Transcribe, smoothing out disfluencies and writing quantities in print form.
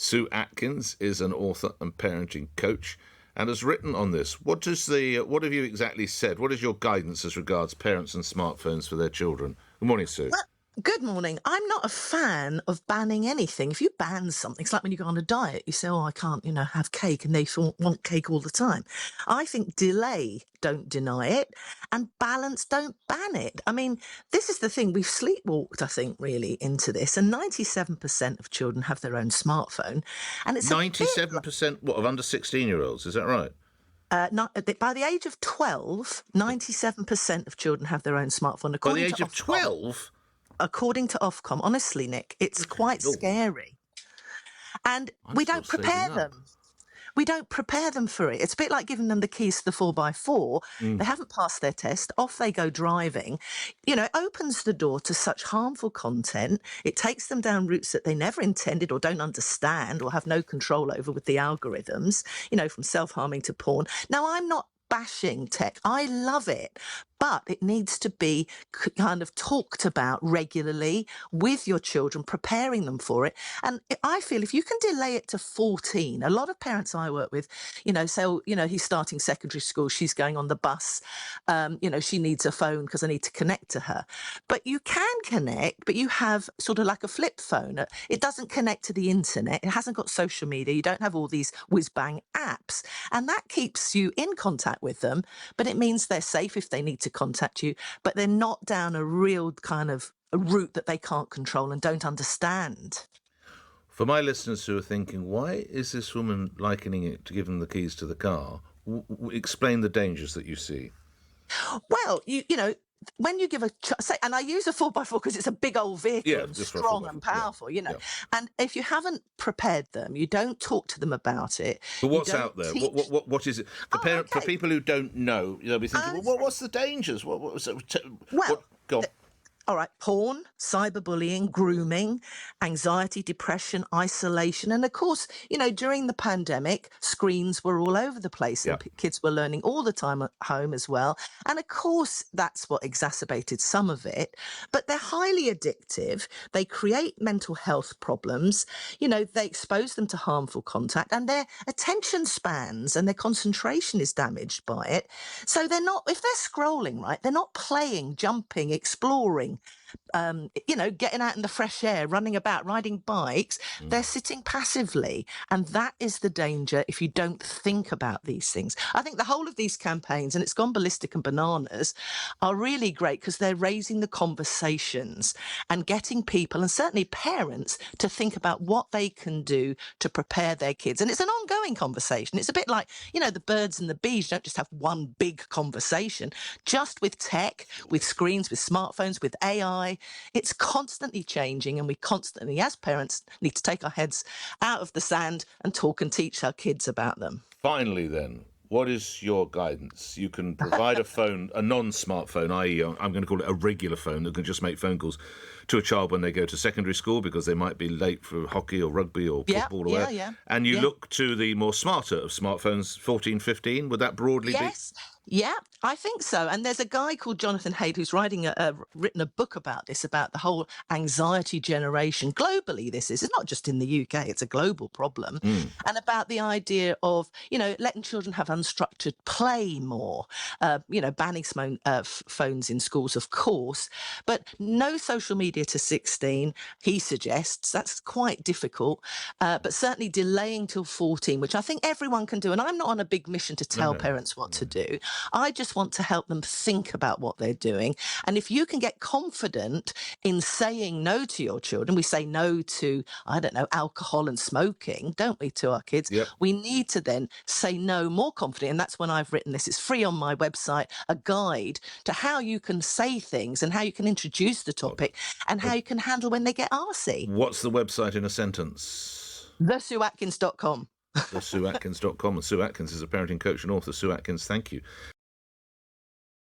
Sue Atkins is an author and parenting coach and has written on this. What have you exactly said? What is your guidance as regards parents and smartphones for their children? Good morning, Sue. Well, good morning. I'm not a fan of banning anything. If you ban something, it's like when you go on a diet, you say, oh, I can't, have cake, and they want cake all the time. I think delay, don't deny it, and balance, don't ban it. I mean, this is the thing. We've sleepwalked, I think, really into this, and 97% of children have their own smartphone, and it's 97% of under 16-year-olds, is that right? by the age of 12, 97% of children have their own smartphone. By the age of 12? According to Ofcom, honestly, Nick, it's quite scary. And we don't prepare them. We don't prepare them for it. It's a bit like giving them the keys to the 4x4. They haven't passed their test. Off they go driving. It opens the door to such harmful content. It takes them down routes that they never intended or don't understand or have no control over with the algorithms, from self-harming to porn. Now, I'm not bashing tech. I love it. But it needs to be kind of talked about regularly with your children, preparing them for it. And I feel if you can delay it to 14, a lot of parents I work with, say, he's starting secondary school, she's going on the bus, she needs a phone because I need to connect to her. But you can connect, but you have sort of like a flip phone. It doesn't connect to the internet. It hasn't got social media. You don't have all these whiz-bang apps. And that keeps you in contact with them, but it means they're safe if they need to contact you, but they're not down a real kind of a route that they can't control and don't understand. For my listeners who are thinking, why is this woman likening it to giving the keys to the car? Explain the dangers that you see. Well, when you give and I use a 4x4 because it's a big old vehicle and strong and powerful, and if you haven't prepared them, you don't talk to them about it. But what's out there? What is it? For people who don't know, they'll be thinking, well, what's the dangers? Go on. All right, porn, cyberbullying, grooming, anxiety, depression, isolation. And of course, during the pandemic, screens were all over the place and kids were learning all the time at home as well. And of course, that's what exacerbated some of it. But they're highly addictive. They create mental health problems. They expose them to harmful contact and their attention spans and their concentration is damaged by it. So if they're scrolling, right, they're not playing, jumping, exploring, getting out in the fresh air, running about, riding bikes. They're sitting passively. And that is the danger if you don't think about these things. I think the whole of these campaigns, and it's gone ballistic and bananas, are really great because they're raising the conversations and getting people, and certainly parents, to think about what they can do to prepare their kids. And it's an ongoing conversation. It's a bit like, the birds and the bees. You don't just have one big conversation. Just with tech, with screens, with smartphones, with AI, it's constantly changing, and we constantly, as parents, need to take our heads out of the sand and talk and teach our kids about them. Finally, then, what is your guidance? You can provide a phone, a non-smartphone, i.e. I'm going to call it a regular phone that can just make phone calls to a child when they go to secondary school because they might be late for hockey or rugby or football or whatever. And you look to the more smarter of smartphones, 14, 15. Would that broadly be? Yeah, I think so. And there's a guy called Jonathan Haidt who's written a book about this, about the whole anxiety generation. Globally, this is. It's not just in the UK, it's a global problem. And about the idea of, letting children have unstructured play more, banning phones in schools, of course, but no social media to 16, he suggests. That's quite difficult, but certainly delaying till 14, which I think everyone can do. And I'm not on a big mission to tell parents what to do. I just want to help them think about what they're doing. And if you can get confident in saying no to your children, we say no to, alcohol and smoking, don't we, to our kids? We need to then say no more confidently. And that's when I've written this. It's free on my website, a guide to how you can say things and how you can introduce the topic and how you can handle when they get arsey. What's the website in a sentence? TheSueAtkins.com. TheSueAtkins.com. And Sue Atkins is a parenting coach and author. Sue Atkins, thank you.